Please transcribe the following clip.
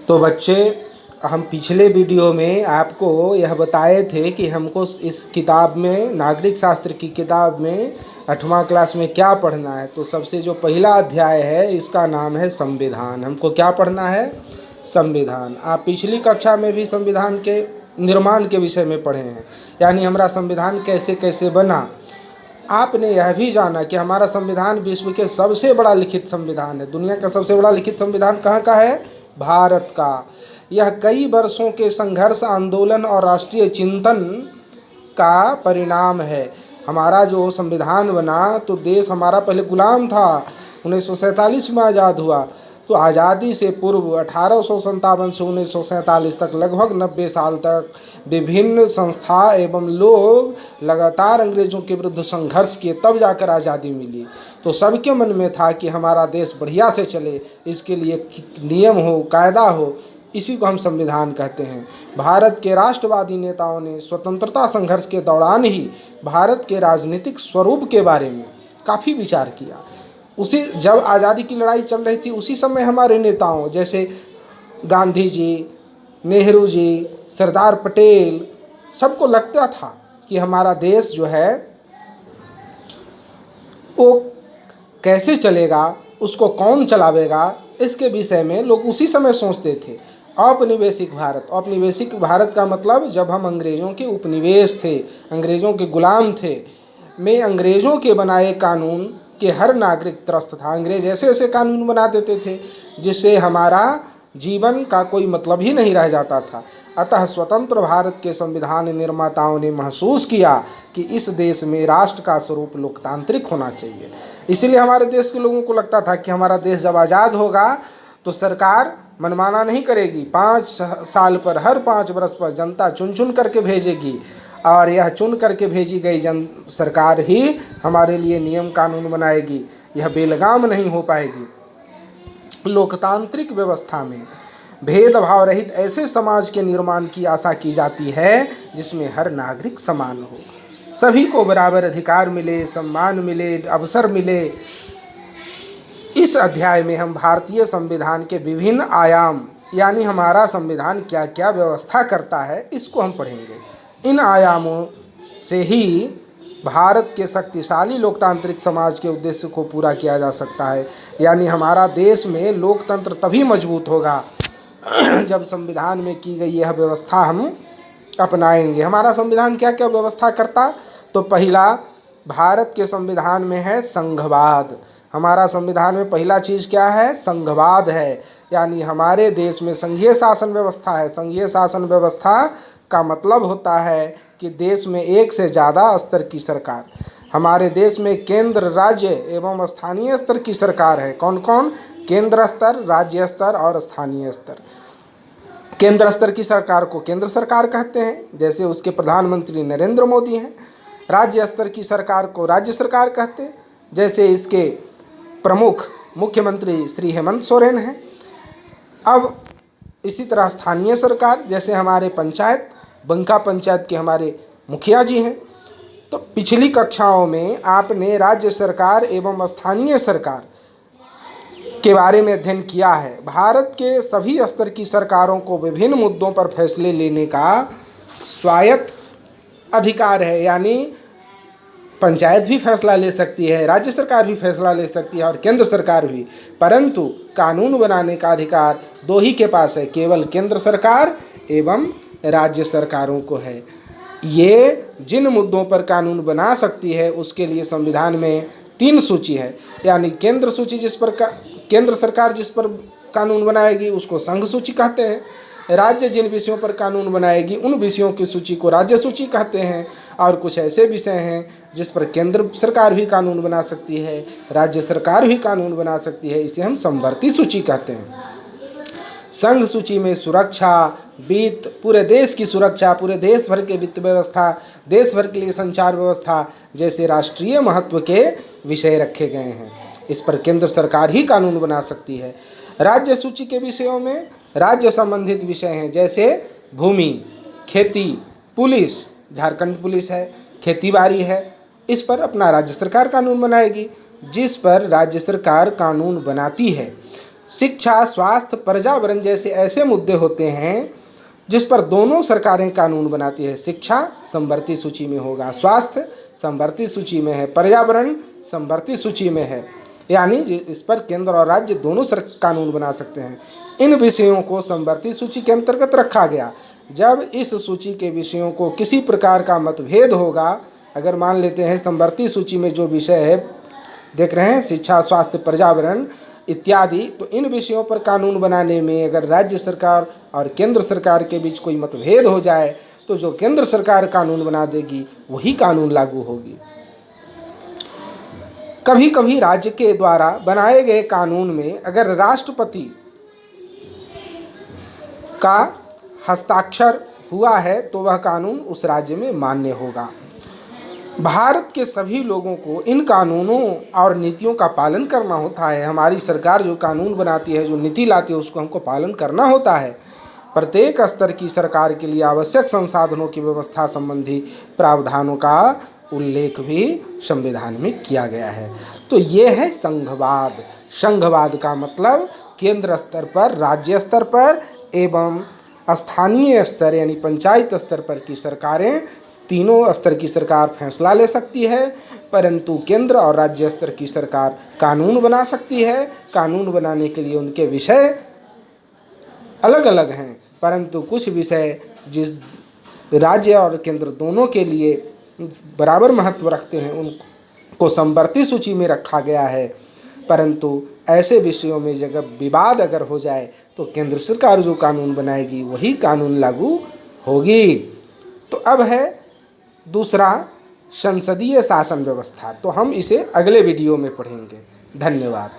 तो बच्चे, हम पिछले वीडियो में आपको यह बताए थे कि हमको इस किताब में, नागरिक शास्त्र की किताब में 8वां क्लास में क्या पढ़ना है। तो सबसे जो पहला अध्याय है इसका नाम है संविधान। हमको क्या पढ़ना है? संविधान। आप पिछली कक्षा में भी संविधान के निर्माण के विषय में पढ़े हैं, यानी हमारा संविधान कैसे कैसे बना। आपने यह भी जाना कि हमारा संविधान विश्व के सबसे बड़ा लिखित संविधान है। दुनिया का सबसे बड़ा लिखित संविधान कहाँ का है? भारत का। यह कई वर्षों के संघर्ष, आंदोलन और राष्ट्रीय चिंतन का परिणाम है। हमारा जो संविधान बना तो देश हमारा पहले गुलाम था। 1947 में आज़ाद हुआ। तो आज़ादी से पूर्व 1857 से 1947 तक लगभग 90 साल तक विभिन्न संस्था एवं लोग लगातार अंग्रेज़ों के विरुद्ध संघर्ष किए, तब जाकर आज़ादी मिली। तो सबके मन में था कि हमारा देश बढ़िया से चले, इसके लिए नियम हो, कायदा हो। इसी को हम संविधान कहते हैं। भारत के राष्ट्रवादी नेताओं ने स्वतंत्रता संघर्ष के दौरान ही भारत के राजनीतिक स्वरूप के बारे में काफ़ी विचार किया। उसी जब आज़ादी की लड़ाई चल रही थी उसी समय हमारे नेताओं जैसे गांधी जी, नेहरू जी, सरदार पटेल, सबको लगता था कि हमारा देश जो है वो कैसे चलेगा, उसको कौन चलावेगा, इसके विषय में लोग उसी समय सोचते थे। औपनिवेशिक भारत, औपनिवेशिक भारत का मतलब जब हम अंग्रेज़ों के उपनिवेश थे, अंग्रेज़ों के गुलाम थे, में अंग्रेज़ों के बनाए कानून के हर नागरिक त्रस्त था। अंग्रेज ऐसे ऐसे कानून बना देते थे जिससे हमारा जीवन का कोई मतलब ही नहीं रह जाता था। अतः स्वतंत्र भारत के संविधान निर्माताओं ने महसूस किया कि इस देश में राष्ट्र का स्वरूप लोकतांत्रिक होना चाहिए। इसलिए हमारे देश के लोगों को लगता था कि हमारा देश जब आज़ाद होगा तो सरकार मनमाना नहीं करेगी। 5 साल पर, हर 5 वर्ष पर जनता चुन चुन करके भेजेगी और यह चुन करके भेजी गई सरकार ही हमारे लिए नियम कानून बनाएगी। यह बेलगाम नहीं हो पाएगी। लोकतांत्रिक व्यवस्था में भेदभाव रहित ऐसे समाज के निर्माण की आशा की जाती है जिसमें हर नागरिक समान हो, सभी को बराबर अधिकार मिले, सम्मान मिले, अवसर मिले। इस अध्याय में हम भारतीय संविधान के विभिन्न आयाम, यानी हमारा संविधान क्या क्या व्यवस्था करता है, इसको हम पढ़ेंगे। इन आयामों से ही भारत के शक्तिशाली लोकतांत्रिक समाज के उद्देश्य को पूरा किया जा सकता है। यानी हमारा देश में लोकतंत्र तभी मजबूत होगा जब संविधान में की गई यह व्यवस्था हम अपनाएंगे। हमारा संविधान क्या क्या व्यवस्था करता? तो पहला, भारत के संविधान में है संघवाद। हमारा संविधान में पहला चीज़ क्या है? संघवाद है। यानी हमारे देश में संघीय शासन व्यवस्था है। संघीय शासन व्यवस्था का मतलब होता है कि देश में एक से ज़्यादा स्तर की सरकार। हमारे देश में केंद्र, राज्य एवं स्थानीय स्तर की सरकार है। कौन कौन? केंद्र स्तर, राज्य स्तर और स्थानीय स्तर। केंद्र स्तर की सरकार को केंद्र सरकार कहते हैं, जैसे उसके प्रधानमंत्री नरेंद्र मोदी हैं। राज्य स्तर की सरकार को राज्य सरकार कहते हैं, जैसे इसके प्रमुख मुख्यमंत्री श्री हेमंत सोरेन हैं। अब इसी तरह स्थानीय सरकार, जैसे हमारे पंचायत, बंका पंचायत के हमारे मुखिया जी हैं। तो पिछली कक्षाओं में आपने राज्य सरकार एवं स्थानीय सरकार के बारे में अध्ययन किया है। भारत के सभी स्तर की सरकारों को विभिन्न मुद्दों पर फैसले लेने का स्वायत्त अधिकार है। यानी पंचायत भी फैसला ले सकती है, राज्य सरकार भी फैसला ले सकती है और केंद्र सरकार भी। परंतु कानून बनाने का अधिकार दो ही के पास है, केवल केंद्र सरकार एवं राज्य सरकारों को है। ये जिन मुद्दों पर कानून बना सकती है उसके लिए संविधान में 3 सूची है। यानी केंद्र सूची, केंद्र सरकार जिस पर कानून बनाएगी उसको संघ सूची कहते हैं। राज्य जिन विषयों पर कानून बनाएगी उन विषयों की सूची को राज्य सूची कहते हैं। और कुछ ऐसे विषय हैं जिस पर केंद्र सरकार भी कानून बना सकती है, राज्य सरकार भी कानून बना सकती है, इसे हम समवर्ती सूची कहते हैं। संघ सूची में सुरक्षा, वित्त, पूरे देश की सुरक्षा, पूरे देश भर के वित्त व्यवस्था, देश भर के लिए संचार व्यवस्था जैसे राष्ट्रीय महत्व के विषय रखे गए हैं। इस पर केंद्र सरकार ही कानून बना सकती है। राज्य सूची के विषयों में राज्य संबंधित विषय हैं, जैसे भूमि, खेती, पुलिस, झारखंड पुलिस है, खेतीबाड़ी है। इस पर अपना राज्य सरकार कानून बनाएगी। जिस पर राज्य सरकार कानून बनाती है शिक्षा, स्वास्थ्य, पर्यावरण जैसे ऐसे मुद्दे होते हैं जिस पर दोनों सरकारें कानून बनाती है। शिक्षा समवर्ती सूची में होगा, स्वास्थ्य समवर्ती सूची में है, पर्यावरण समवर्ती सूची में है, यानी इस पर केंद्र और राज्य दोनों कानून बना सकते हैं। इन विषयों को समवर्ती सूची के अंतर्गत रखा गया। जब इस सूची के विषयों को किसी प्रकार का मतभेद होगा, अगर मान लेते हैं समवर्ती सूची में जो विषय है, देख रहे हैं, शिक्षा, स्वास्थ्य, पर्यावरण इत्यादि, तो इन विषयों पर कानून बनाने में अगर राज्य सरकार और केंद्र सरकार के बीच कोई मतभेद हो जाए तो जो केंद्र सरकार कानून बना देगी वही कानून लागू होगी। कभी कभी राज्य के द्वारा बनाए गए कानून में अगर राष्ट्रपति का हस्ताक्षर हुआ है तो वह कानून उस राज्य में मान्य होगा। भारत के सभी लोगों को इन कानूनों और नीतियों का पालन करना होता है। हमारी सरकार जो कानून बनाती है, जो नीति लाती है, उसको हमको पालन करना होता है। प्रत्येक स्तर की सरकार के लिए आवश्यक संसाधनों की व्यवस्था संबंधी प्रावधानों का उल्लेख भी संविधान में किया गया है। तो ये है संघवाद। संघवाद का मतलब केंद्र स्तर पर, राज्य स्तर पर एवं स्थानीय स्तर यानी पंचायत स्तर पर की सरकारें, तीनों स्तर की सरकार फैसला ले सकती है, परंतु केंद्र और राज्य स्तर की सरकार कानून बना सकती है। कानून बनाने के लिए उनके विषय अलग अलग हैं, परंतु कुछ विषय जिस राज्य और केंद्र दोनों के लिए बराबर महत्व रखते हैं उनको समवर्ती सूची में रखा गया है। परंतु ऐसे विषयों में जब विवाद अगर हो जाए तो केंद्र सरकार जो कानून बनाएगी वही कानून लागू होगी। तो अब है दूसरा, संसदीय शासन व्यवस्था। तो हम इसे अगले वीडियो में पढ़ेंगे। धन्यवाद।